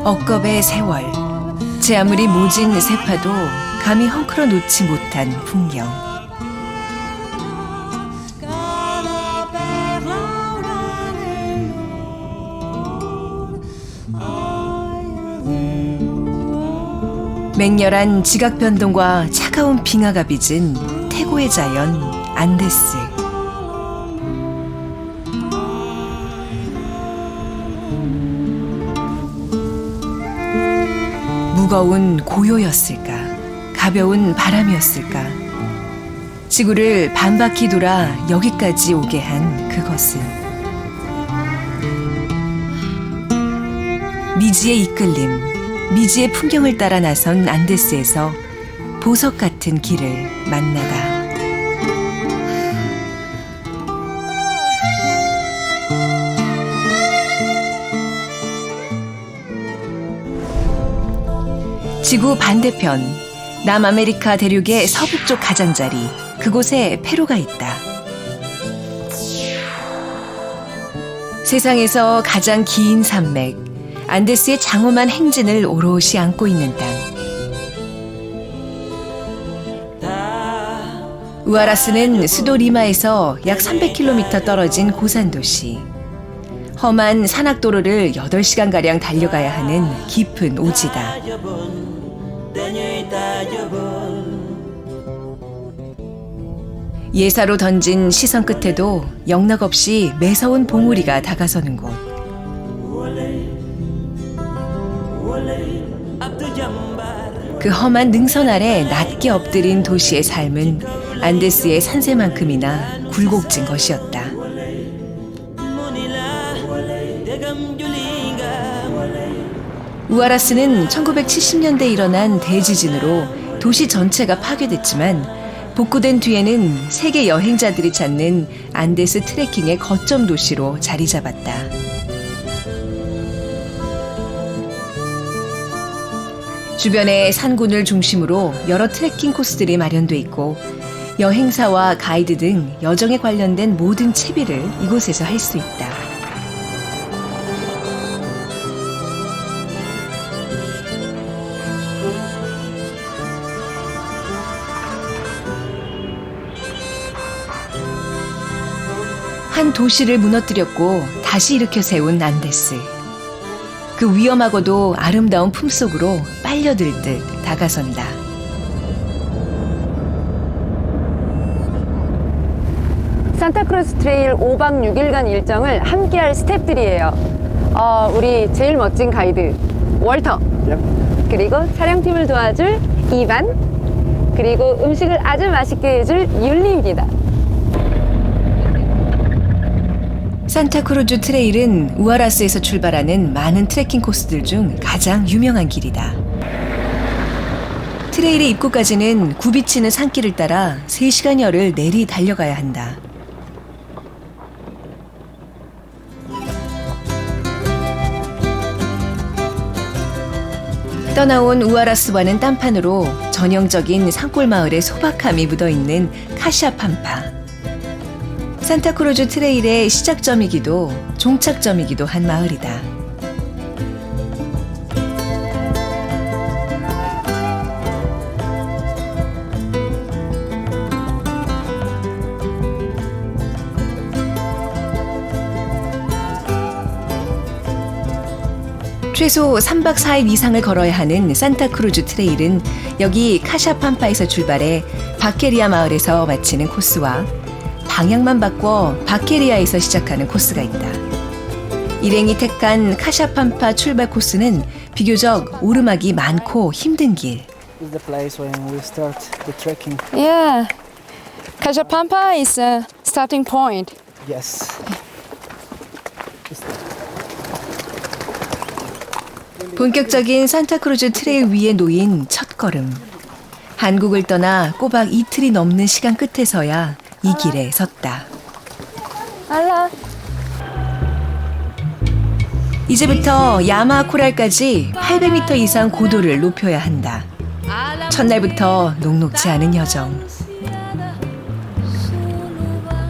억겁의 세월. 제 아무리 모진 세파도 감히 헝클어 놓지 못한 풍경. 맹렬한 지각 변동과 차가운 빙하가 빚은 태고의 자연 안데스. 무거운 고요였을까? 가벼운 바람이었을까? 지구를 반바퀴 돌아 여기까지 오게 한 그것은 미지의 이끌림, 미지의 풍경을 따라 나선 안데스에서 보석 같은 길을 만나다. 지구 반대편, 남아메리카 대륙의 서북쪽 가장자리, 그곳에 페루가 있다. 세상에서 가장 긴 산맥, 안데스의 장엄한 행진을 오롯이 안고 있는 땅. 우아라스는 수도 리마에서 약 300km 떨어진 고산도시. 험한 산악도로를 8시간가량 달려가야 하는 깊은 오지다. 예사로 던진 시선 끝에도 영락없이 매서운 봉우리가 다가서는 곳. 그 험한 능선 아래 낮게 엎드린 도시의 삶은 안데스의 산세만큼이나 굴곡진 것이었다. 우아라스는 1970년대에 일어난 대지진으로 도시 전체가 파괴됐지만 복구된 뒤에는 세계 여행자들이 찾는 안데스 트레킹의 거점 도시로 자리 잡았다. 주변에 산군을 중심으로 여러 트레킹 코스들이 마련돼 있고 여행사와 가이드 등 여정에 관련된 모든 채비를 이곳에서 할 수 있다. 한 도시를 무너뜨렸고 다시 일으켜 세운 안데스. 그 위험하고도 아름다운 품속으로 빨려들듯 다가선다. 산타크루즈 트레일 5박 6일간 일정을 함께할 스태프들이에요. 우리 제일 멋진 가이드 월터, 그리고 촬영팀을 도와줄 이반, 그리고 음식을 아주 맛있게 해줄 율리입니다. 산타크루즈 트레일은 우아라스에서 출발하는 많은 트레킹 코스들 중 가장 유명한 길이다. 트레일의 입구까지는 굽이치는 산길을 따라 3시간여를 내리 달려가야 한다. 떠나온 우아라스와는 딴판으로 전형적인 산골 마을의 소박함이 묻어있는 카샤팜파. 산타크루즈 트레일의 시작점이기도 종착점이기도 한 마을이다. 최소 3박 4일 이상을 걸어야 하는 산타크루즈 트레일은 여기 카샤팜파에서 출발해 바케리아 마을에서 마치는 코스와 방향만 바꿔 바케리아에서 시작하는 코스가 있다. 일행이 택한 카샤팜파 출발 코스는 비교적 오르막이 많고 힘든 길. This is the place when we start the trekking. Yeah, Cajampampa is a starting point. Yes. 본격적인 산타크루즈 트레일 위에 놓인 첫 걸음. 한국을 떠나 꼬박 이틀이 넘는 시간 끝에서야 이 길에 섰다. 알라. 이제부터 야마 코랄까지 800m 이상 고도를 높여야 한다. 첫날부터 녹록지 않은 여정.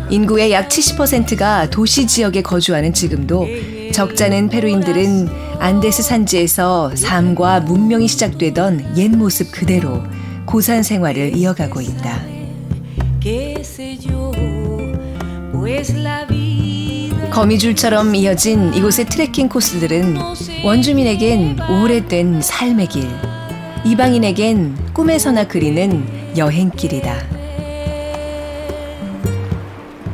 인구의 약 70%가 도시 지역에 거주하는 지금도 적잖은 페루인들은 안데스 산지에서 삶과 문명이 시작되던 옛 모습 그대로 고산 생활을 이어가고 있다. 거미줄처럼 이어진 이곳의 트레킹 코스들은 원주민에겐 오래된 삶의 길, 이방인에겐 꿈에서나 그리는 여행길이다.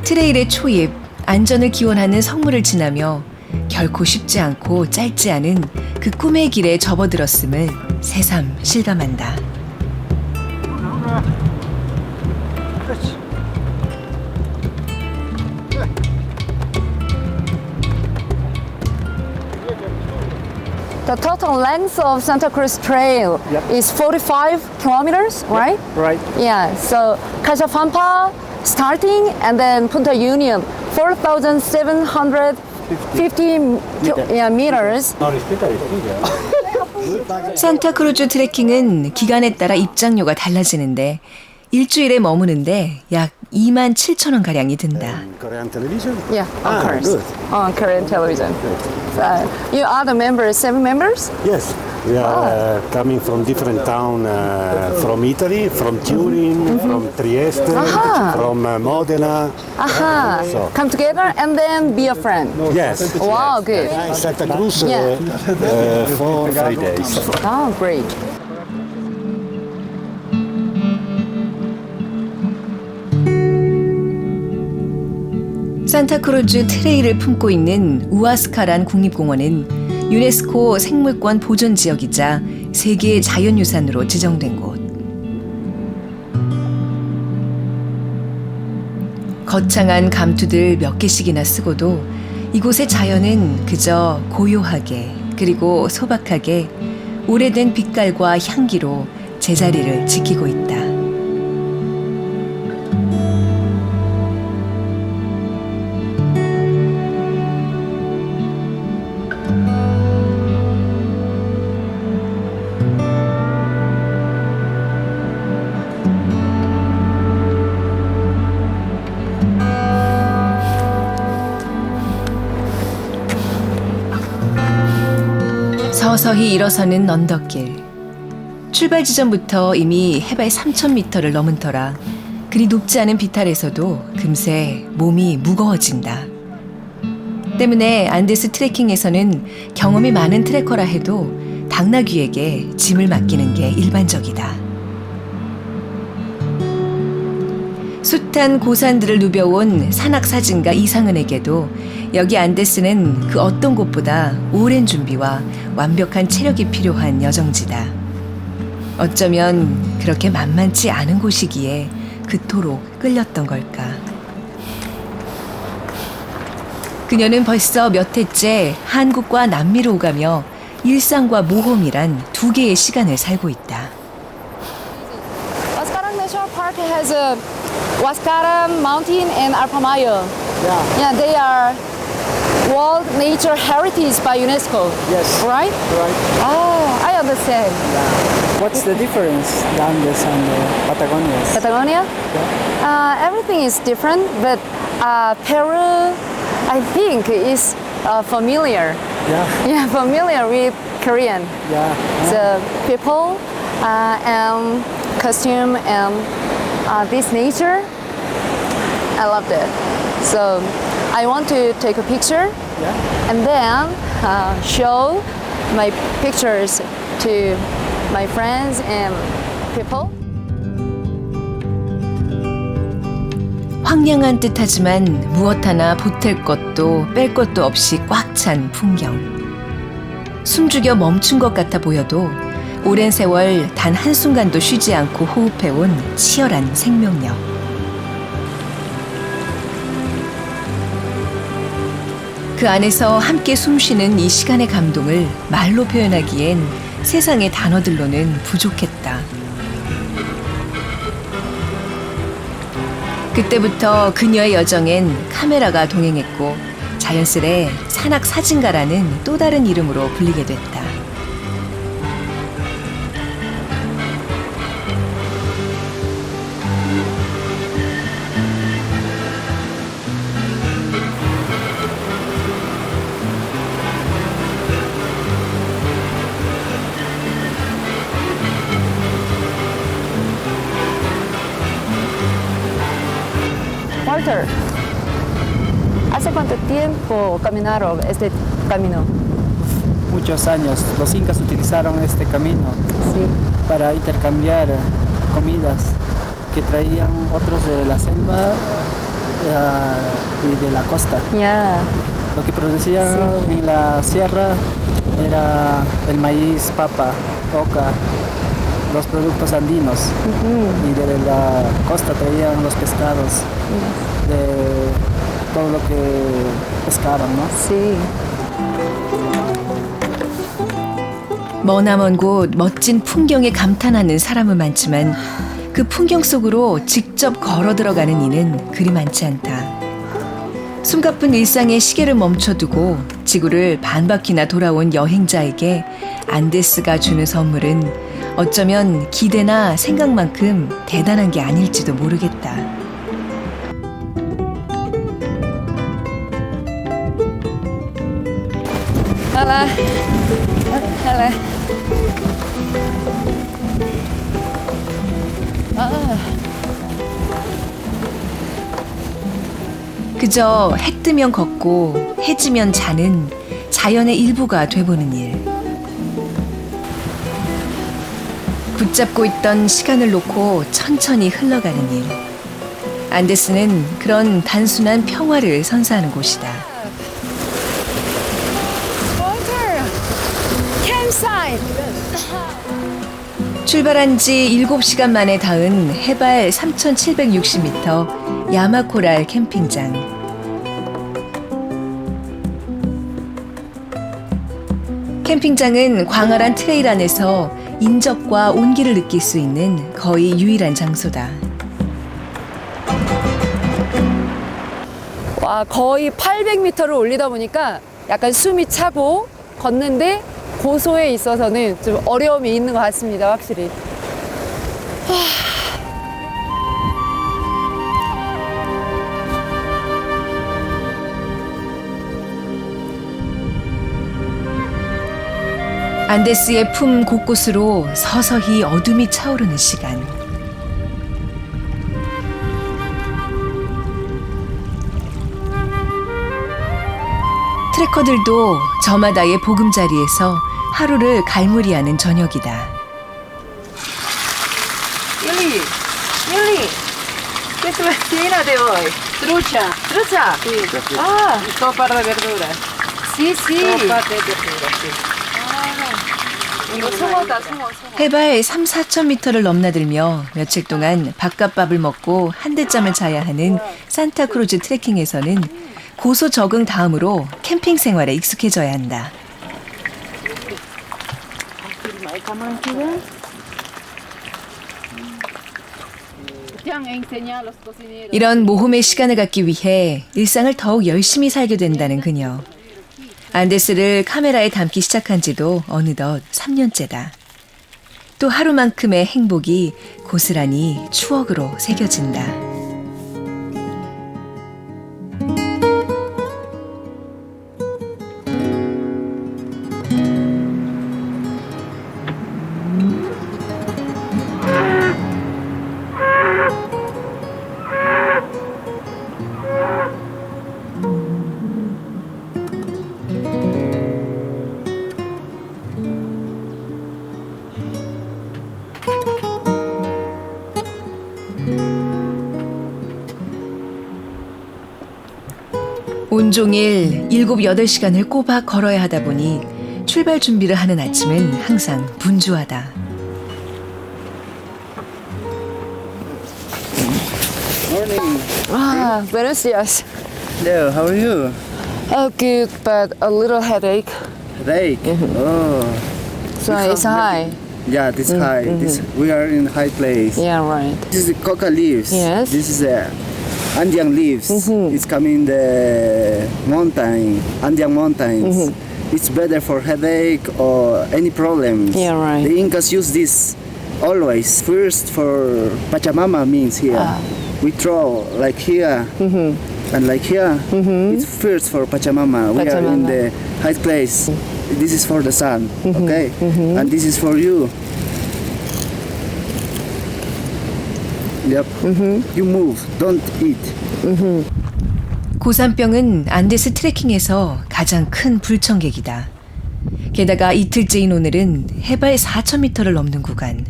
트레일의 초입, 안전을 기원하는 성물을 지나며 결코 쉽지 않고 짧지 않은 그 꿈의 길에 접어들었음을 새삼 실감한다. The total length of Santa Cruz Trail is 45 kilometers, right? Right. Yeah, so Cachapampa starting and then Punta Union, 4,750 meters. 산타크루즈 트레킹은 기간에 따라 입장료가 달라지는데 일주일에 머무는데 약 27,000원 가량이 든다. Korean television? Yeah, of course. Good. On Korean television. You are the members, 7 members? Yes, we are coming from different town, from Italy, from Turin, from Trieste, from Modena. Aha, So- come together and then be a friend. Yes. Wow, good. Santa Cruz Yeah. for 3 days. Oh, great. 산타크루즈 트레일을 품고 있는 우아스카란 국립공원은 유네스코 생물권 보존 지역이자 세계 자연유산으로 지정된 곳. 거창한 감투들 몇 개씩이나 쓰고도 이곳의 자연은 그저 고요하게 그리고 소박하게 오래된 빛깔과 향기로 제자리를 지키고 있다. 서서히 일어서는 언덕길. 출발 지점부터 이미 해발 3,000m를 넘은 터라 그리 높지 않은 비탈에서도 금세 몸이 무거워진다. 때문에 안데스 트레킹에서는 경험이 많은 트레커라 해도 당나귀에게 짐을 맡기는 게 일반적이다. 숱한 고산들을 누벼온 산악사진가 이상은에게도 여기 안데스는 그 어떤 곳보다 오랜 준비와 완벽한 체력이 필요한 여정지다. 어쩌면 그렇게 만만치 않은 곳이기에 그토록 끌렸던 걸까. 그녀는 벌써 몇 해째 한국과 남미로 오가며 일상과 모험이란 두 개의 시간을 살고 있다. Huascarán National Park has a Huascarán Mountain and Alpamayo. Yeah, they are World Nature Heritage by UNESCO. Yes. Right? Right. Oh, I understand. What's the difference, the Andes and the Patagonias? Patagonia? Everything is different, but Peru, I think, is familiar. Yeah. Yeah, familiar with Korean. Yeah. The people and costume and this nature, I love that. So I want to take a picture Yeah. and then show my pictures to my friends and people. 황량한 듯하지만 무엇 하나 보탤 것도 뺄 것도 없이 꽉 찬 풍경. 숨죽여 멈춘 것 같아 보여도 오랜 세월 단 한순간도 쉬지 않고 호흡해온 치열한 생명력. 그 안에서 함께 숨쉬는 이 시간의 감동을 말로 표현하기엔 세상의 단어들로는 부족했다. 그때부터 그녀의 여정엔 카메라가 동행했고 자연스레 산악 사진가라는 또 다른 이름으로 불리게 됐다. Walter, ¿hace cuánto tiempo caminaron este camino? Muchos años. Los incas utilizaron este camino Sí. para intercambiar comidas que traían otros de la selva y de la costa. Ya. Lo que producían en la sierra era el maíz, papa, oca, los productos andinos. Y de la costa traían los pescados, de todo lo que pescaban, ¿no? Sí. 머나먼 곳 멋진 풍경에 감탄하는 사람은 많지만 그 풍경 속으로 직접 걸어 들어가는 이는 그리 많지 않다. 숨가쁜 일상의 시계를 멈춰두고 지구를 반바퀴나 돌아온 여행자에게 안데스가 주는 선물은 어쩌면 기대나 생각만큼 대단한 게 아닐지도 모르겠다. Hola. Hola. 그저 해 뜨면 걷고 해 지면 자는 자연의 일부가 돼보는 일. 붙잡고 있던 시간을 놓고 천천히 흘러가는 일. 안데스는 그런 단순한 평화를 선사하는 곳이다. Walter, campsite. 출발한 지 7시간 만에 닿은 해발 3,760m 야마코랄 캠핑장. 캠핑장은 광활한 트레일 안에서 인적과 온기를 느낄 수 있는 거의 유일한 장소다. 와, 거의 800m를 올리다 보니까 약간 숨이 차고 걷는데 고소에 있어서는 좀 어려움이 있는 것 같습니다, 확실히. 안데스의 품 곳곳으로 서서히 어둠이 차오르는 시간. 트레커들도 저마다의 보금자리에서 하루를 갈무리하는 저녁이다. Lili, Lili, ¿qué es la cena de hoy? Trucha. ¿Trucha? Sí. Ah. Sopa de verduras. Sí, sí. Sopa de verduras, sí. 이거 송어다, 송어. 해발 3,4,000m를 넘나들며 며칠 동안 바깥밥을 먹고 한대짬을 자야 하는 산타크루즈 트레킹에서는 고소 적응 다음으로 캠핑 생활에 익숙해져야 한다. 이런 모험의 시간을 갖기 위해 일상을 더욱 열심히 살게 된다는 그녀. 안데스를 카메라에 담기 시작한 지도 어느덧 3년째다. 또 하루만큼의 행복이 고스란히 추억으로 새겨진다. 온종일 7, 8시간을 꼬박 걸어야 하다 보니 출발 준비를 하는 아침은 항상 분주하다. Morning. Ah, buenos días. Hello, how are you? Oh, good, but a little headache. Headache. Oh. So it's high. Yeah, this high. This we are in high place. Yeah, right. This is coca leaves. Yes. This is Andian leaves. It's coming the mountain, Andian mountains. It's better for headache or any problems. Yeah, right. The Incas use this always. First for Pachamama means here. We throw like here and like here. It's first for Pachamama. We are in Pachamama. the high place. This is for the sun, okay? And this is for you. Yep. You move, don't eat. 고산병은 안데스 트레킹에서 가장 큰 불청객이다. 게다가 이틀째인 오늘은 해발 4,000m를 넘는 구간.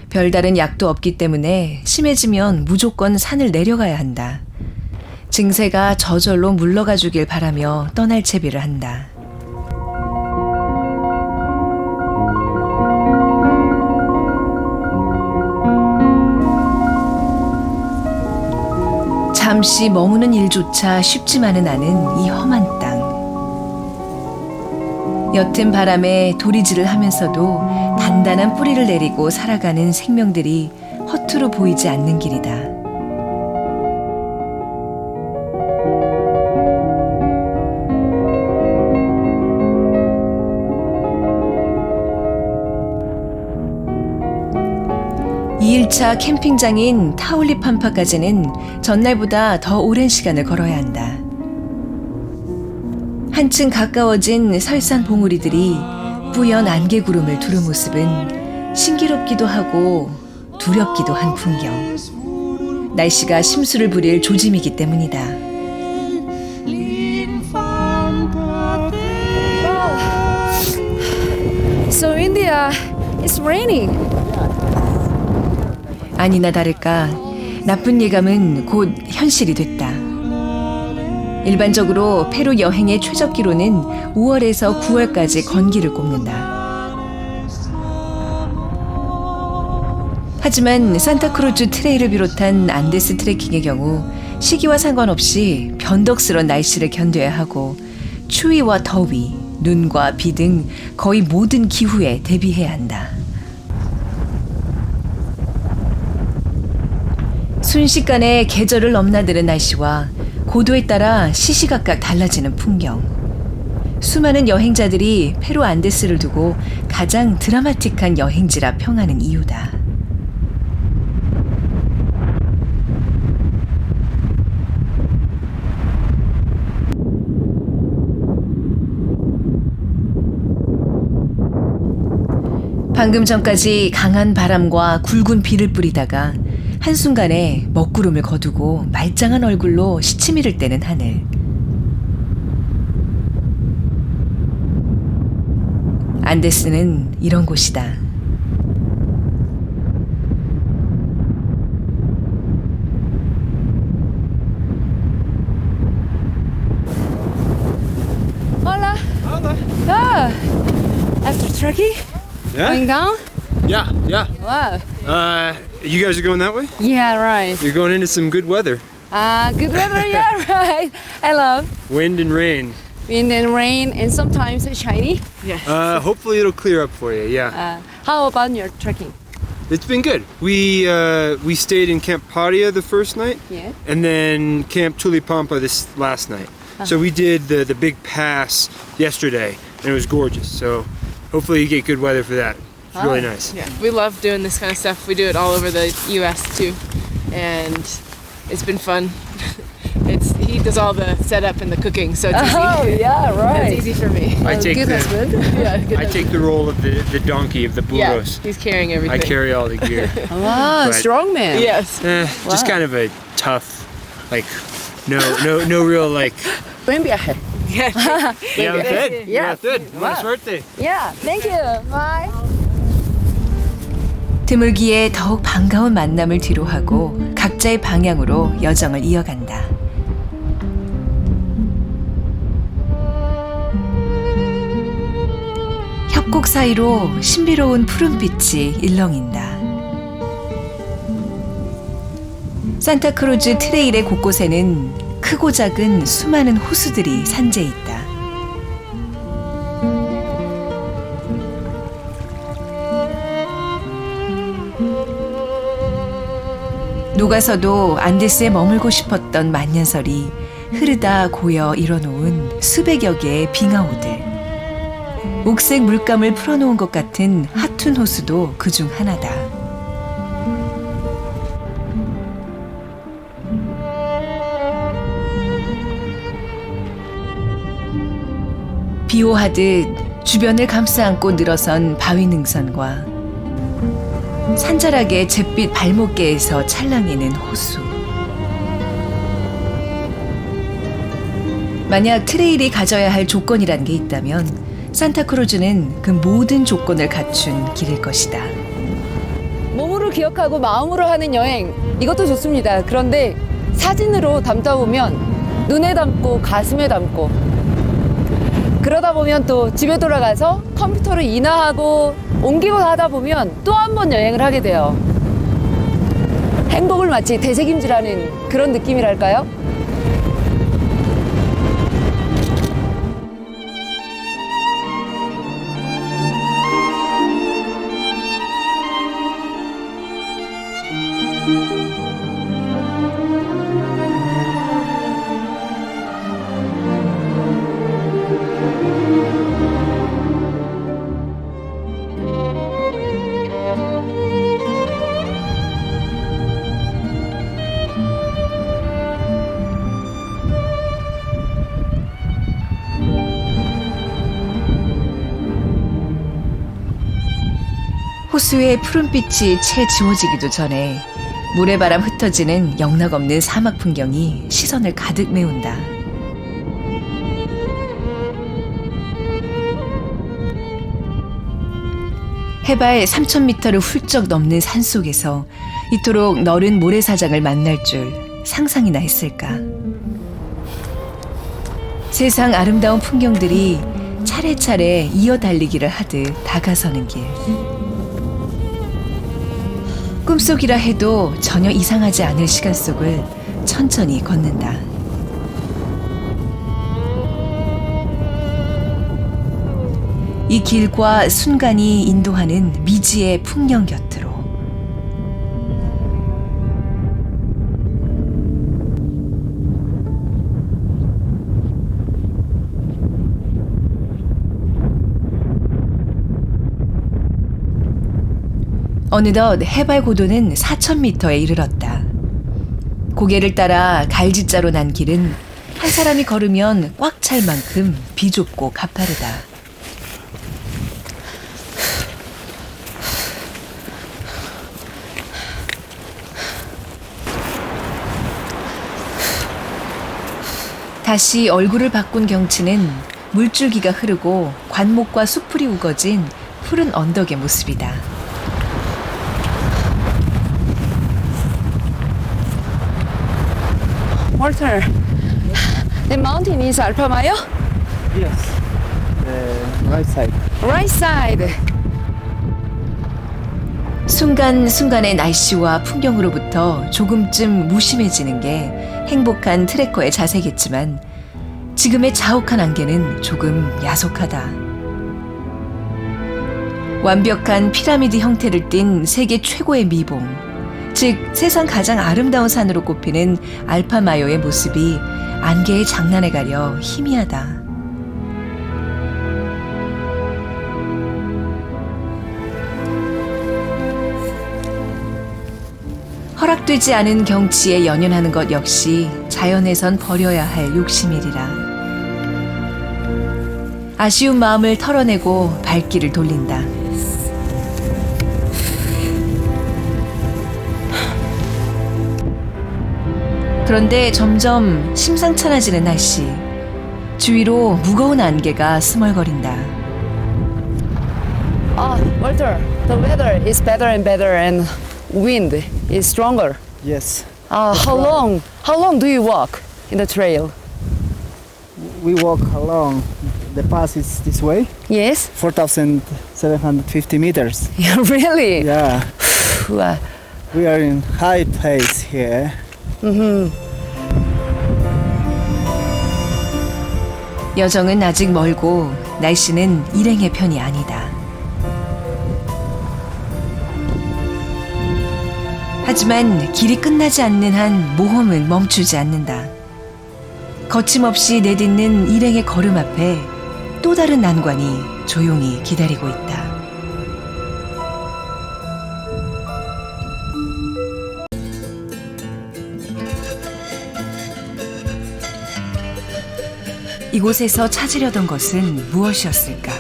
별다른 약도 없기 때문에 심해지면 무조건 산을 내려가야 한다. 증세가 저절로 물러가 주길 바라며 떠날 채비를 한다. 잠시 머무는 일조차 쉽지만은 않은 이 험한 땅. 옅은 바람에 도리질을 하면서도 단단한 뿌리를 내리고 살아가는 생명들이 허투루 보이지 않는 길이다. 이 2일차 캠핑장인 타올리팜파까지는 전날보다 더 오랜 시간을 걸어야 한다. 한층 가까워진 설산 봉우리들이 뿌연 안개구름을 두른 모습은 신기롭기도 하고 두렵기도 한 풍경. 날씨가 심수를 부릴 조짐이기 때문이다. So India, it's raining. 아니나 다를까 나쁜 예감은 곧 현실이 됐다. 일반적으로 페루 여행의 최적기로는 5월에서 9월까지 건기를 꼽는다. 하지만 산타크루즈 트레일을 비롯한 안데스 트레킹의 경우 시기와 상관없이 변덕스런 날씨를 견뎌야 하고 추위와 더위, 눈과 비 등 거의 모든 기후에 대비해야 한다. 순식간에 계절을 넘나드는 날씨와 고도에 따라 시시각각 달라지는 풍경. 수많은 여행자들이 페루 안데스를 두고 가장 드라마틱한 여행지라 평하는 이유다. 방금 전까지 강한 바람과 굵은 비를 뿌리다가 한순간에 먹구름을 거두고 말짱한 얼굴로 시치미를 떼는 하늘. 안데스는 이런 곳이다. Hola. Ah, after trekking, going down. Yeah, yeah. Wow. You guys are going that way? Yeah, right. You're going into some good weather. Good weather. Yeah, right. I love Wind and rain. wind and rain, and sometimes it's shiny. Hopefully it'll clear up for you. Yeah. How about your trekking? It's been good. We stayed in Camp Paria the first night, Yeah. and then Camp Tulipampa this last night. So we did the big pass yesterday, and it was gorgeous. So hopefully you get good weather for that. It's really nice. Yeah, we love doing this kind of stuff. We do it all over the U.S. too, and it's been fun. He does all the setup and the cooking, so it's easy. Oh yeah, right. It's easy for me. I take good husband. Yeah, good I take the role of the donkey of the Yeah, burros. he's carrying everything. I carry all the gear. Wow, But- strong man. Yes. Just kind of a tough, like no real like. Buen viaje. Yeah. Yeah, good. Yeah. good. Buena suerte. Yeah, thank you. Bye. 드물기에 더욱 반가운 만남을 뒤로하고 각자의 방향으로 여정을 이어간다. 협곡 사이로 신비로운 푸른빛이 일렁인다. 산타크루즈 트레일의 곳곳에는 크고 작은 수많은 호수들이 산재해 있다. 녹아서도 안데스에 머물고 싶었던 만년설이 흐르다 고여 일어놓은 수백여 개의 빙하호들. 옥색 물감을 풀어놓은 것 같은 하툰 호수도 그중 하나다. 비오하듯 주변을 감싸 안고 늘어선 바위 능선과 산자락의 잿빛 발목계에서 찰랑이는 호수. 만약 트레일이 가져야 할 조건이라는 게 있다면 산타크루즈는 그 모든 조건을 갖춘 길일 것이다. 몸으로 기억하고 마음으로 하는 여행, 이것도 좋습니다. 그런데 사진으로 담다 보면 눈에 담고 가슴에 담고 그러다 보면 또 집에 돌아가서 컴퓨터를 인화하고 옮기고 하다 보면 또 한 번 여행을 하게 돼요. 행복을 마치 되새김질하는 그런 느낌이랄까요? 호수의 푸른빛이 채 지워지기도 전에 모래바람 흩어지는 영락없는 사막 풍경이 시선을 가득 메운다. 해발 3,000m를 훌쩍 넘는 산속에서 이토록 너른 모래사장을 만날 줄 상상이나 했을까. 세상 아름다운 풍경들이 차례차례 이어 달리기를 하듯 다가서는 길. 꿈속이라 해도 전혀 이상하지 않을 시간 속을 천천히 걷는다. 이 길과 순간이 인도하는 미지의 풍경 곁으로. 어느덧 해발 고도는 4,000m에 이르렀다. 고개를 따라 갈지자로 난 길은 한 사람이 걸으면 꽉 찰 만큼 비좁고 가파르다. 다시 얼굴을 바꾼 경치는 물줄기가 흐르고 관목과 수풀이 우거진 푸른 언덕의 모습이다. Walter, the mountain is Alpamayo? Yes. Right side. Right side. 순간순간의 날씨와 풍경으로부터 조금쯤 무심해지는 게 행복한 트레커의 자세겠지만 지금의 자욱한 안개는 조금 야속하다. 완벽한 피라미드 형태를 띤 세계 최고의 미봉, 즉 세상 가장 아름다운 산으로 꼽히는 알파마요의 모습이 안개의 장난에 가려 희미하다. 허락되지 않은 경치에 연연하는 것 역시 자연에선 버려야 할 욕심이리라. 아쉬운 마음을 털어내고 발길을 돌린다. 그런데 점점 심상찮아지는 날씨. 주위로 무거운 안개가 스멀거린다. Walter, the weather is better and better and wind is stronger. Yes. How long do you walk in the trail? We walk along. The pass is this way, Yes? 4,750 meters. Really? Yeah. Wow. We are in high pace here. 여정은 아직 멀고 날씨는 일행의 편이 아니다. 하지만 길이 끝나지 않는 한 모험은 멈추지 않는다. 거침없이 내딛는 일행의 걸음 앞에 또 다른 난관이 조용히 기다리고 있다. 이곳에서 찾으려던 것은 무엇이었을까?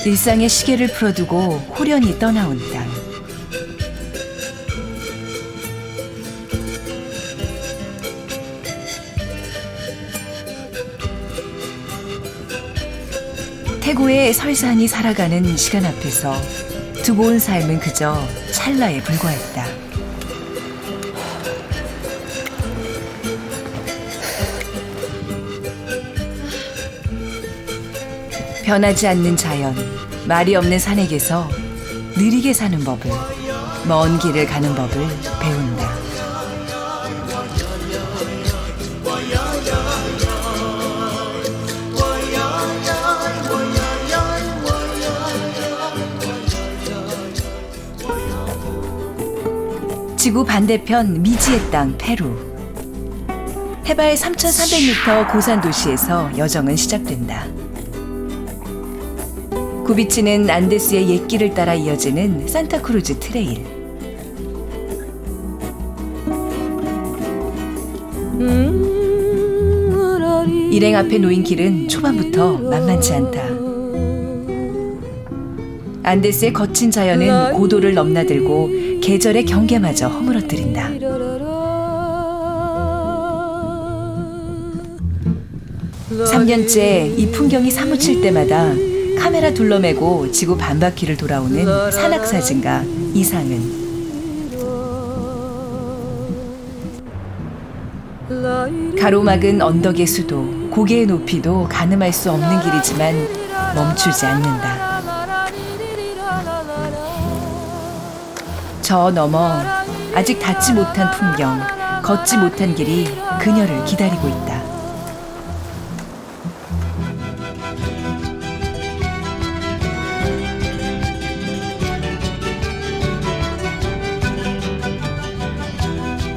일상의 시계를 풀어두고 호련히 떠나온 땅. 태고의 설산이 살아가는 시간 앞에서 두고 온 삶은 그저 찰나에 불과했다. 변하지 않는 자연, 말이 없는 산에게서 느리게 사는 법을, 먼 길을 가는 법을 배운다. 지구 반대편 미지의 땅 페루. 해발 3,300m 고산 도시에서 여정은 시작된다. 굽이치는 안데스의 옛길을 따라 이어지는 산타크루즈 트레일. 일행 앞에 놓인 길은 초반부터 만만치 않다. 안데스의 거친 자연은 고도를 넘나들고 계절의 경계마저 허물어뜨린다. 3년째 이 풍경이 사무칠 때마다 카메라 둘러매고 지구 반바퀴를 돌아오는 산악사진가 이상은. 가로막은 언덕의 수도, 고개의 높이도 가늠할 수 없는 길이지만 멈추지 않는다. 저 너머 아직 닿지 못한 풍경, 걷지 못한 길이 그녀를 기다리고 있다.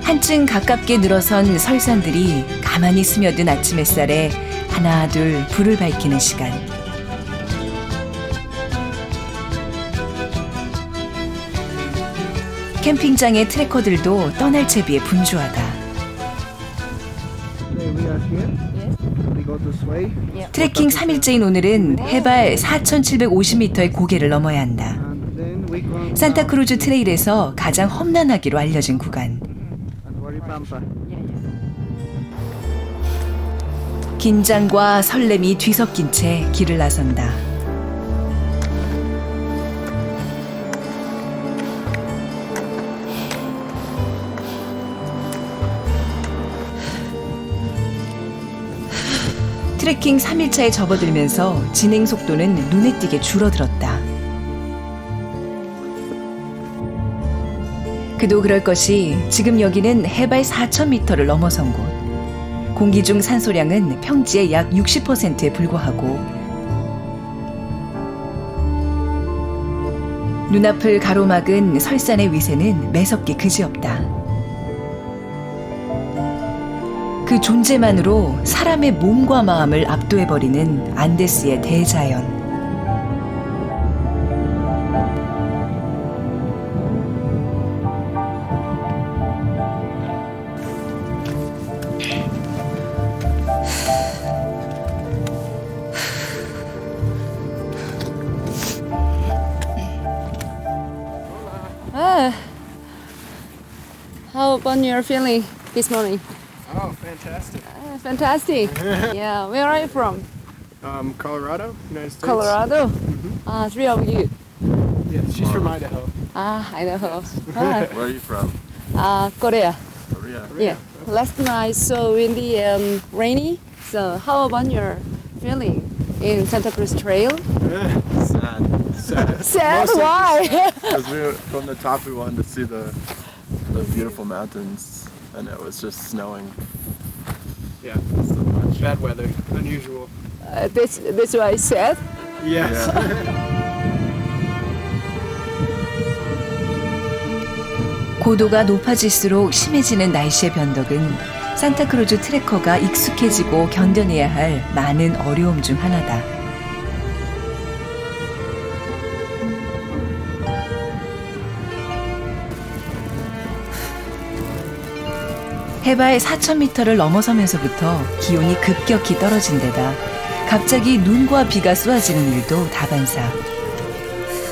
한층 가깝게 늘어선 설산들이 가만히 스며든 아침 햇살에 하나 둘 불을 밝히는 시간. 캠핑장의 트래커들도 떠날 채비에 분주하다. 트레킹 3일째인 오늘은 해발 4,750m의 고개를 넘어야 한다. 산타크루즈 트레일에서 가장 험난하기로 알려진 구간. 긴장과 설렘이 뒤섞인 채 길을 나선다. 트레킹 3일차에 접어들면서 진행 속도는 눈에 띄게 줄어들었다. 그도 그럴 것이 지금 여기는 해발 4,000m를 넘어선 곳. 공기 중 산소량은 평지의 약 60%에 불과하고 눈앞을 가로막은 설산의 위세는 매섭게 그지없다. 그 존재만으로 사람의 몸과 마음을 압도해버리는 안데스의 대자연. How about your feeling this morning? Oh, fantastic. Fantastic. Yeah, where are you from? Colorado, United States. Colorado? Three of you. Yeah, she's from Idaho. Idaho. Where are you from? Korea. Korea. Yeah. Last night so windy and rainy. So how about your feeling in Santa Cruz Trail? Sad. Sad? Why? Because we were from the top, we wanted to see the beautiful mountains, and it was just snowing Yeah, so much. bad weather, unusual. That's why I said. Yes. 고도가 높아질수록 심해지는 날씨의 변덕은 산타크루즈 트레커가 익숙해지고 견뎌내야 할 많은 어려움 중 하나다. 해발 4,000m를 넘어서면서부터 기온이 급격히 떨어진 데다 갑자기 눈과 비가 쏟아지는 일도 다반사.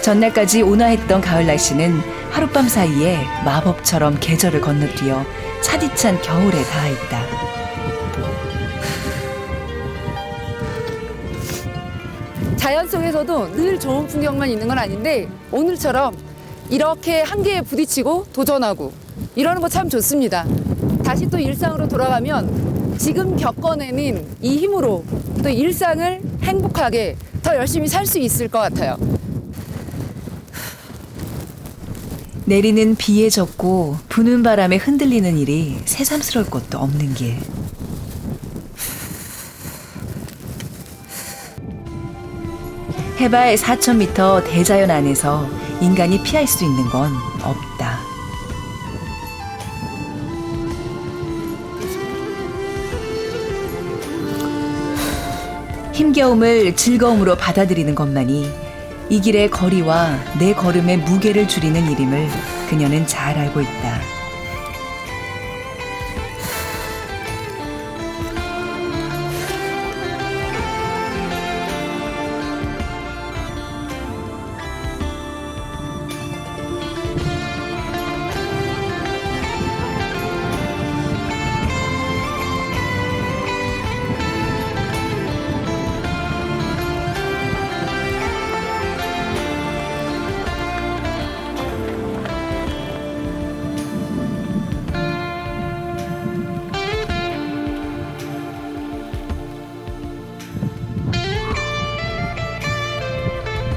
전날까지 온화했던 가을 날씨는 하룻밤 사이에 마법처럼 계절을 건너뛰어 차디찬 겨울에 닿아있다. 자연 속에서도 늘 좋은 풍경만 있는 건 아닌데 오늘처럼 이렇게 한계에 부딪히고 도전하고 이러는 거 참 좋습니다. 다시 또 일상으로 돌아가면 지금 겪어내는 이 힘으로 또 일상을 행복하게 더 열심히 살 수 있을 것 같아요. 내리는 비에 젖고 부는 바람에 흔들리는 일이 새삼스러울 것도 없는 길. 해발 4,000m 대자연 안에서 인간이 피할 수 있는 건 없다. 힘겨움을 즐거움으로 받아들이는 것만이 이 길의 거리와 내 걸음의 무게를 줄이는 일임을 그녀는 잘 알고 있다.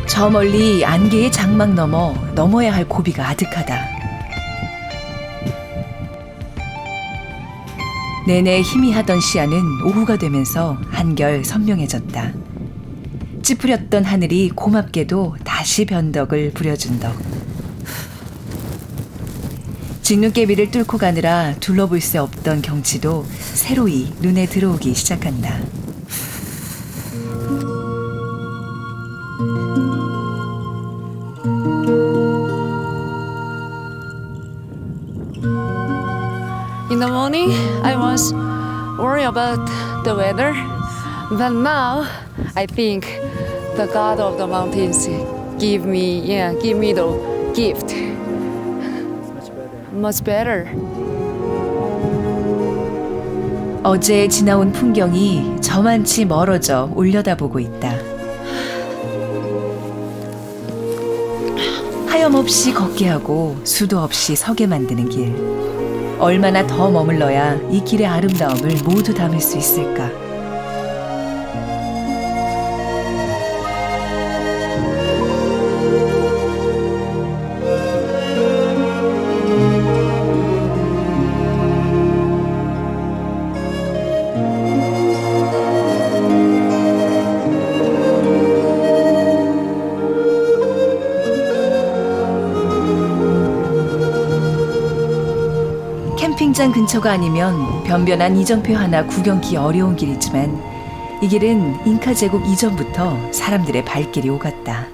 저 멀리 안개의 장막 넘어야 할 고비가 아득하다. 내내 희미하던 시야는 오후가 되면서 한결 선명해졌다. 찌푸렸던 하늘이 고맙게도 다시 변덕을 부려준 덕. 진눈깨비를 뚫고 가느라 둘러볼 수 없던 경치도 새로이 눈에 들어오기 시작한다. In the morning, I was worried about the weather, but now I think the God of the mountains give me the gift. Much better. 어제 지나온 풍경이 저만치 멀어져 올려다보고 있다. 하염없이 걷게 하고 수도 없이 서게 만드는 길. 얼마나 더 머물러야 이 길의 아름다움을 모두 담을 수 있을까? 캠핑장 근처가 아니면 변변한 이정표 하나 구경기 어려운 길이지만 이 길은 잉카 제국 이전부터 사람들의 발길이 오갔다.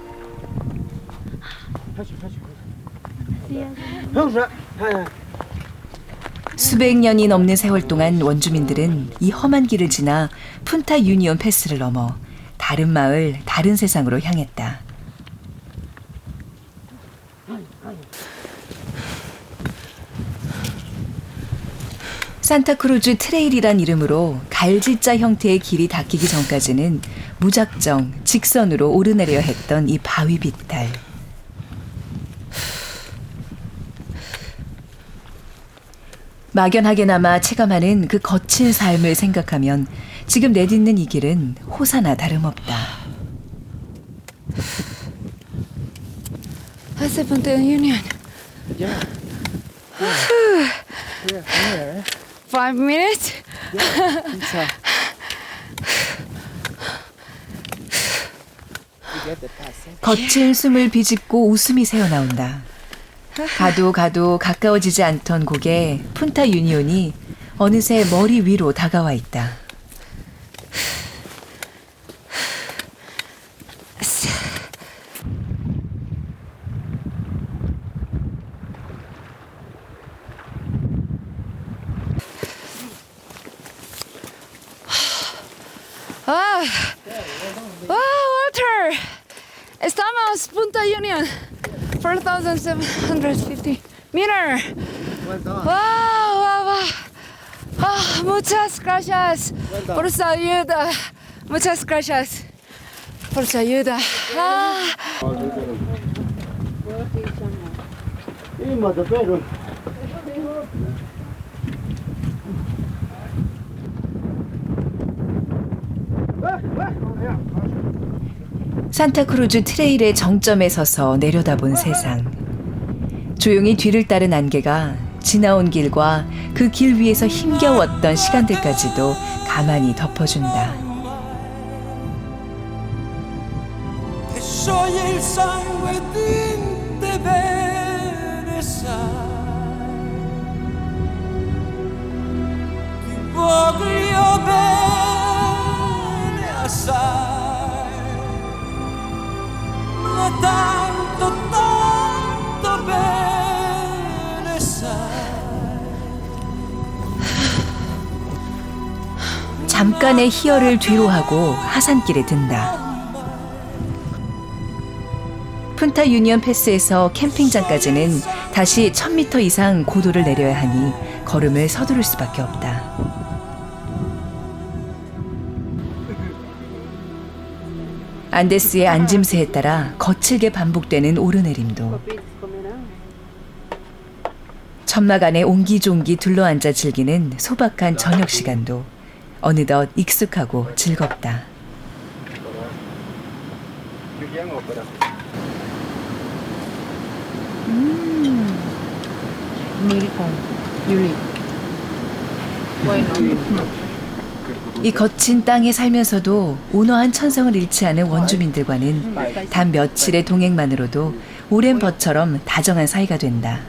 수백 년이 넘는 세월 동안 원주민들은 이 험한 길을 지나 푼타 유니온 패스를 넘어 다른 마을, 다른 세상으로 향했다. 산타크루즈 트레일이란 이름으로 갈질자 형태의 길이 닦이기 전까지는 무작정 직선으로 오르내려야 했던 이 바위 비탈. 막연하게나마 체감하는 그 거친 삶을 생각하면 지금 내딛는 이 길은 호사나 다름없다. Seventh Union. Yeah. 5 minutes? Pizza. 거친 숨을 비집고 웃음이 새어나온다. 가도 가까워지지 않던 곡에 푼타 유니온이 어느새 머리 위로 다가와 있다. Ah, wow, water! Estamos Punta Union, 4,750 meter. Wow, wow, wow. Ah, muchas gracias por su ayuda. Muchas gracias por su ayuda. Ah. 산타크루즈 트레일의 정점에 서서 내려다본 세상. 조용히 뒤를 따른 안개가 지나온 길과 그 길 위에서 힘겨웠던 시간들까지도 가만히 덮어준다. Soy el sangue de Teresa, ti voglio bene assai, ma tanto, tanto bene sai. 잠깐의 희열을 뒤로하고 하산길에 든다. 푼타 유니언 패스에서 캠핑장까지는 다시 1000m 이상 고도를 내려야 하니 걸음을 서두를 수밖에 없다. 안데스의 앉음새에 따라 거칠게 반복되는 오르내림도, 천막 안에 옹기종기 둘러앉아 즐기는 소박한 저녁 시간도 어느덧 익숙하고 즐겁다. 이 거친 땅에 살면서도 온화한 천성을 잃지 않은 원주민들과는 단 며칠의 동행만으로도 오랜 벗처럼 다정한 사이가 된다.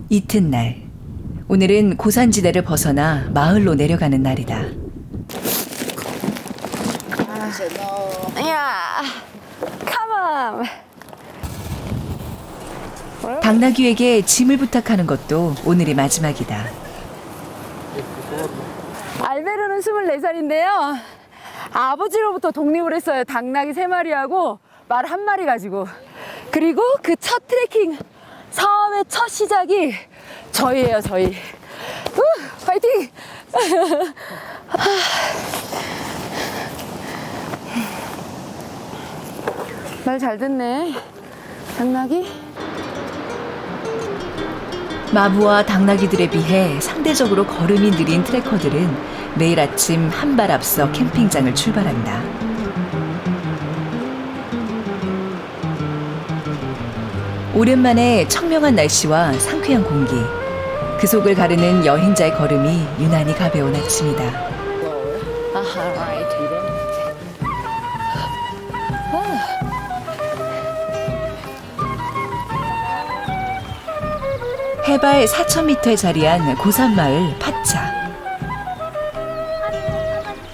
이튿날, 오늘은 고산지대를 벗어나 마을로 내려가는 날이다. 야, come on. 당나귀에게 짐을 부탁하는 것도 오늘이 마지막이다. 알베르는 24살인데요. 아버지로부터 독립을 했어요. 당나귀 3마리하고 말 1마리 가지고. 그리고 그 첫 트레킹 섬의 첫 시작이 저희예요, 저희. 파이팅! 말 잘 듣네, 당나귀. 마부와 당나귀들에 비해 상대적으로 걸음이 느린 트레커들은 매일 아침 한 발 앞서 캠핑장을 출발한다. 오랜만에 청명한 날씨와 상쾌한 공기, 그 속을 가르는 여행자의 걸음이 유난히 가벼운 아침이다. 해발 4,000m에 자리한 고산마을 파차.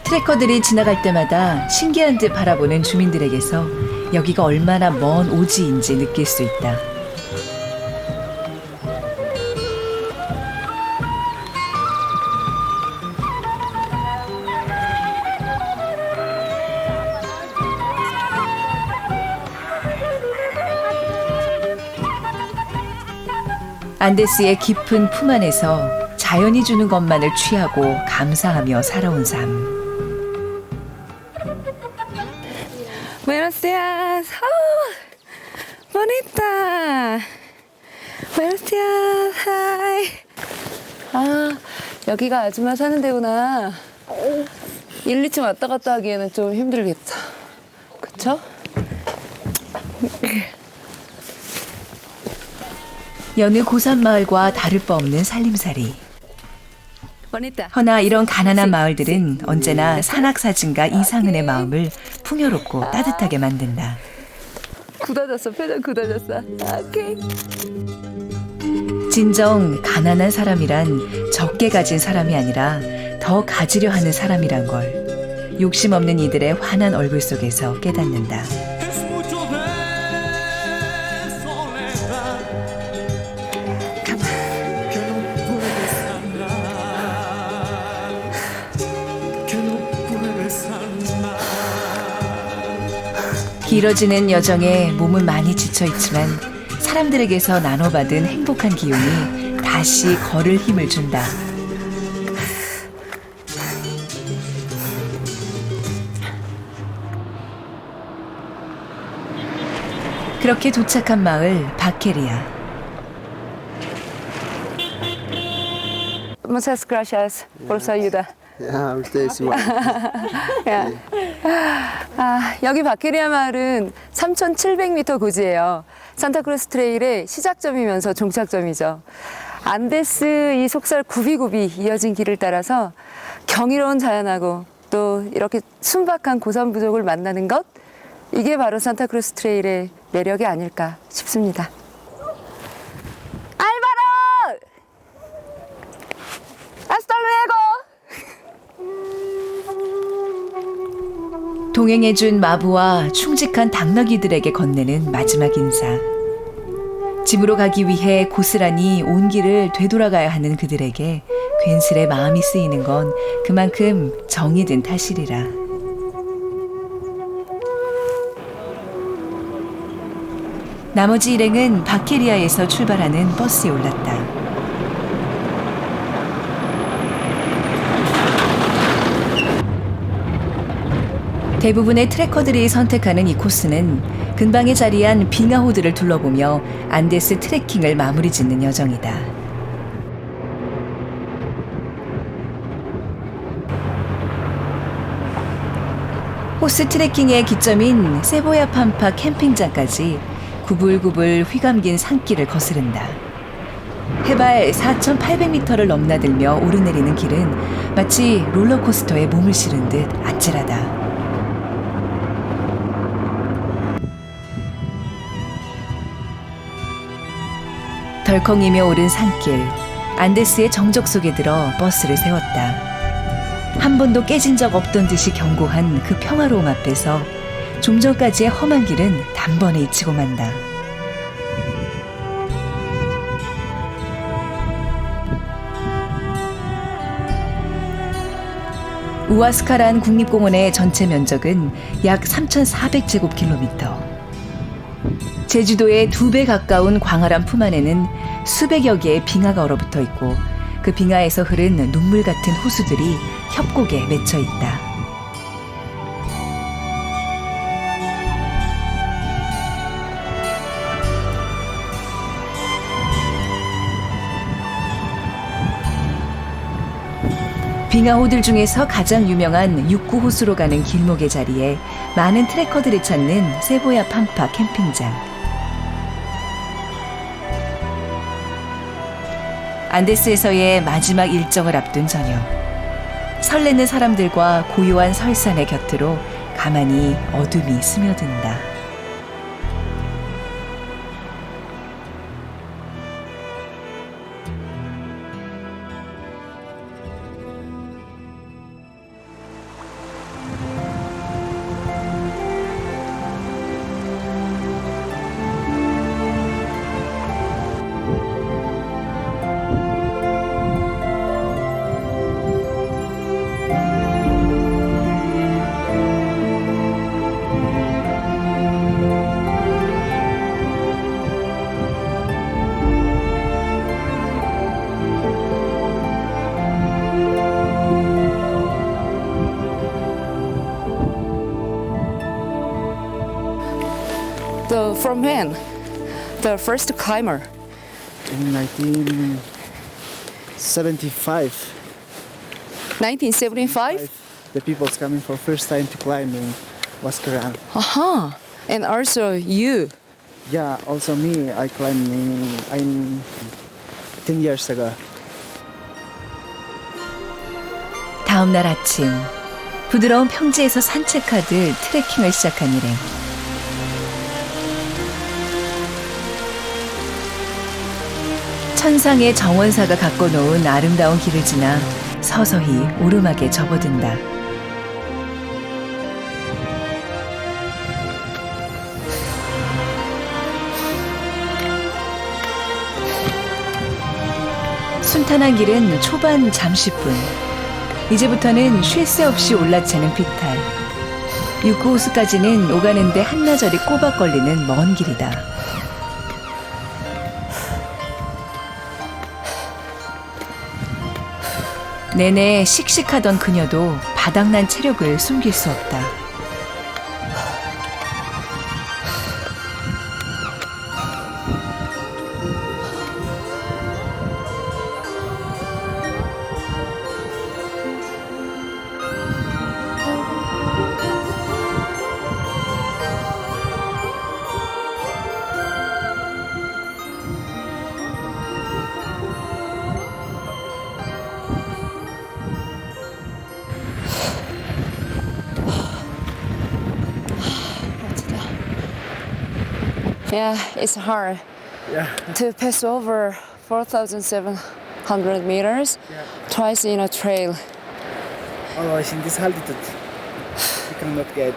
트레커들이 지나갈 때마다 신기한 듯 바라보는 주민들에게서 여기가 얼마나 먼 오지인지 느낄 수 있다. 안데스의 깊은 품 안에서 자연이 주는 것만을 취하고 감사하며 살아온 삶. Buenos días. Oh, bonita. Buenos días. Hi. 아, 여기가 아줌마 사는 데구나. 1, 2층 왔다 갔다 하기에는 좀 힘들겠다. 그쵸? 여느 고산마을과 다를 바 없는 살림살이. bonita. 허나 이런 가난한 마을들은 언제나 산악사진가 이상은의 마음을 풍요롭고 따뜻하게 만든다. 굳어졌어. 표정 굳어졌어. 오케이. 진정 가난한 사람이란 적게 가진 사람이 아니라 더 가지려 하는 사람이란 걸 욕심 없는 이들의 환한 얼굴 속에서 깨닫는다. Es mucho de soledad. 길어지는 여정에 몸은 많이 지쳐 있지만 사람들에게서 나눠받은 행복한 기운이 다시 걸을 힘을 준다. 그렇게 도착한 마을 바케리아. Muchas gracias por su ayuda. Ja, ustedes igual. 야. 여기 바케리아 마을은 3,700m 고지예요. 산타크루스 트레일의 시작점이면서 종착점이죠. 안데스 이 속살 굽이굽이 이어진 길을 따라서 경이로운 자연하고 또 이렇게 순박한 고산 부족을 만나는 것, 이게 바로 산타크루스 트레일의 매력이 아닐까 싶습니다. 알바로! Hasta luego! 동행해준 마부와 충직한 당나귀들에게 건네는 마지막 인사. 집으로 가기 위해 고스란히 온 길을 되돌아가야 하는 그들에게 괜스레 마음이 쓰이는 건 그만큼 정이 든 탓이리라. 나머지 일행은 바케리아에서 출발하는 버스에 올랐다. 대부분의 트레커들이 선택하는 이 코스는 근방에 자리한 빙하호들을 둘러보며 안데스 트레킹을 마무리 짓는 여정이다. 호스 트레킹의 기점인 세보야 팜파 캠핑장까지 구불구불 휘감긴 산길을 거스른다. 해발 4,800m를 넘나들며 오르내리는 길은 마치 롤러코스터에 몸을 실은 듯 아찔하다. 덜컹이며 오른 산길, 안데스의 정적 속에 들어 버스를 세웠다. 한 번도 깨진 적 없던 듯이 견고한 그 평화로움 앞에서 좀 전까지의 험한 길은 단번에 잊히고 만다. 우아스카란 국립공원의 전체 면적은 약 3,400제곱킬로미터. 제주도의 2배 가까운 광활한 품 안에는 수백여 개의 빙하가 얼어붙어 있고 그 빙하에서 흐른 눈물 같은 호수들이 협곡에 맺혀 있다. 빙하호들 중에서 가장 유명한 육구 호수로 가는 길목의 자리에 많은 트레커들이 찾는 세보야 팜파 캠핑장. 안데스에서의 마지막 일정을 앞둔 저녁. 설레는 사람들과 고요한 설산의 곁으로 가만히 어둠이 스며든다. From when? The first climber. In 1975, 1975? the people's coming for first time to climb in Huascarán. Uh-huh. And also you. Yeah, also me, I climbed in 10 years ago. 다음 날 아침, 부드러운 평지에서 산책하듯 트레킹을 시작한 일행. 천상의 정원사가 가꿔놓은 아름다운 길을 지나 서서히 오르막에 접어든다. 순탄한 길은 초반 잠시뿐. 이제부터는 쉴 새 없이 올라차는 비탈. 유쿠호수까지는 오가는데 한나절이 꼬박 걸리는 먼 길이다. 내내 씩씩하던 그녀도 바닥난 체력을 숨길 수 없다. Yeah, it's hard to pass over 4,700 meters twice in a trail. Otherwise, in this altitude, you cannot get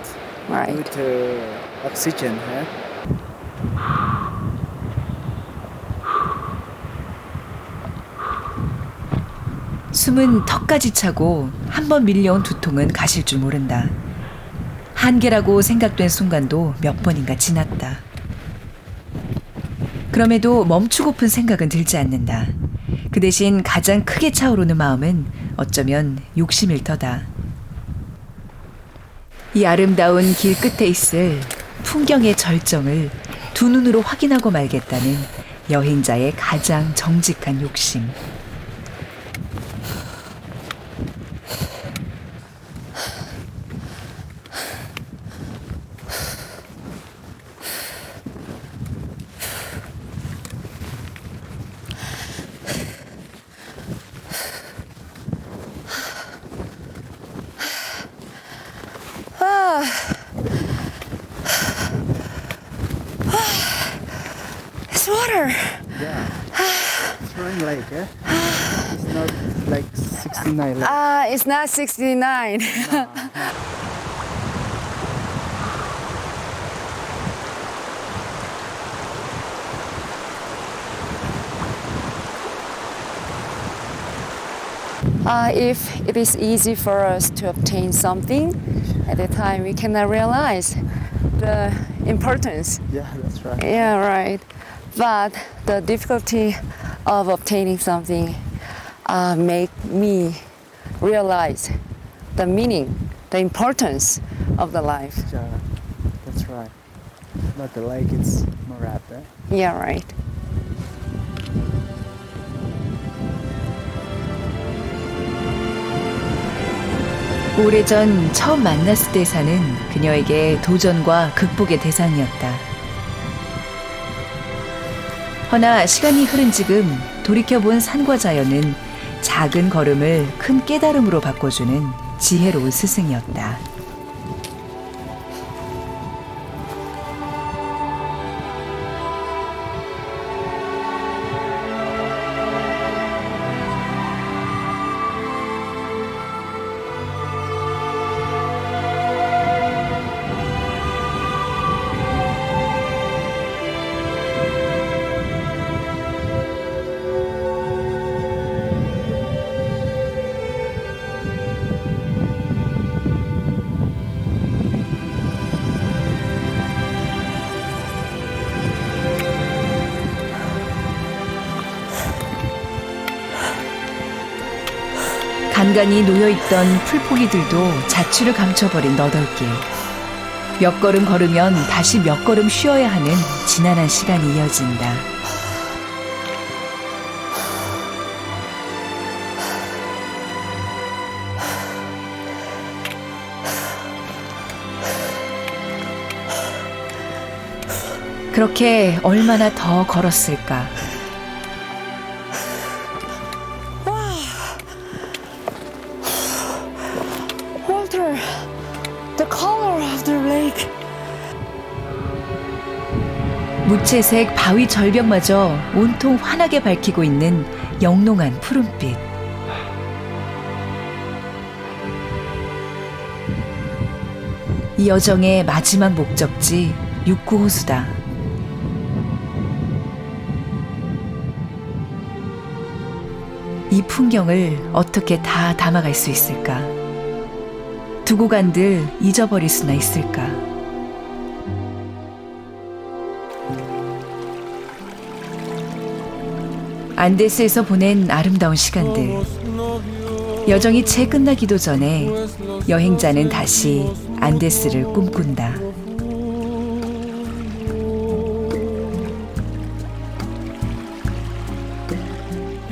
Right. good oxygen. 숨은 턱까지 차고 한 번 밀려온 두통은 가실 줄 모른다. 한계라고 생각된 순간도 몇 번인가 지났다. 그럼에도 멈추고픈 생각은 들지 않는다. 그 대신 가장 크게 차오르는 마음은 어쩌면 욕심일 터다. 이 아름다운 길 끝에 있을 풍경의 절정을 두 눈으로 확인하고 말겠다는 여행자의 가장 정직한 욕심. It's water. It's running like, it's not like 69. It's not 69. If it is easy for us to obtain something, at the time we cannot realize the importance. Yeah, that's right. Yeah, right. But the difficulty of obtaining something make me realize the meaning, the importance of the life. Yeah, that's right. But the lake, it's more up there. Yeah, right. 오래전 처음 만났을 때 사는 그녀에게 도전과 극복의 대상이었다. 허나 시간이 흐른 지금 돌이켜본 산과 자연은 작은 걸음을 큰 깨달음으로 바꿔주는 지혜로운 스승이었다. 간간히 놓여있던 풀포기들도 자취를 감춰버린 너덜길. 몇 걸음 걸으면 다시 몇 걸음 쉬어야 하는 지난한 시간이 이어진다. 그렇게 얼마나 더 걸었을까? Walter, the color of the lake. 무채색 바위 절벽마저 온통 환하게 밝히고 있는 영롱한 푸른빛. 이 여정의 마지막 목적지 유쿠호수다. 이 풍경을 어떻게 다 담아갈 수 있을까? 두고 간들 잊어버릴 수나 있을까? 안데스에서 보낸 아름다운 시간들. 여정이 채 끝나기도 전에 여행자는 다시 안데스를 꿈꾼다.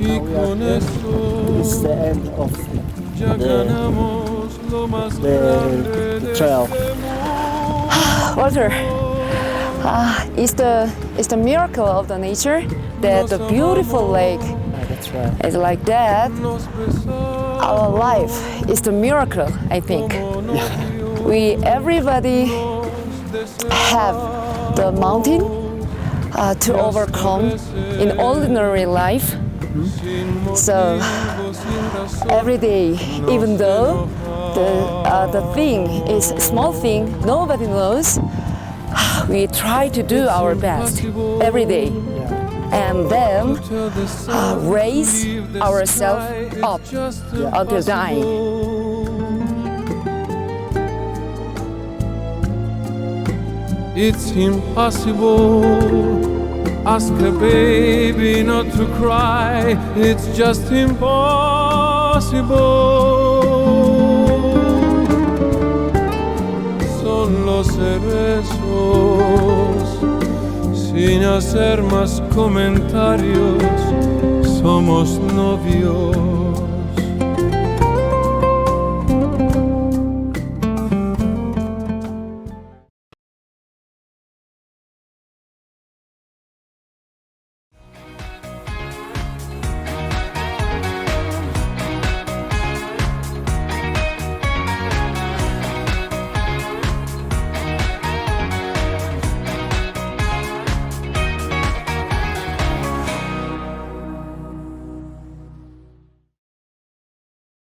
Now we are here. This is the end of the trail. Walter, it's the miracle of the nature that the beautiful lake That's right. is like that. Our life is the miracle, I think. Everybody have the mountain to overcome in ordinary life. So every day, even though the thing is a small thing, nobody knows, we try to do our best every day. And then raise ourselves up until dying. It's impossible. Ask a baby not to cry. It's just impossible. Son los cerezos sin hacer más comentarios. Somos novios.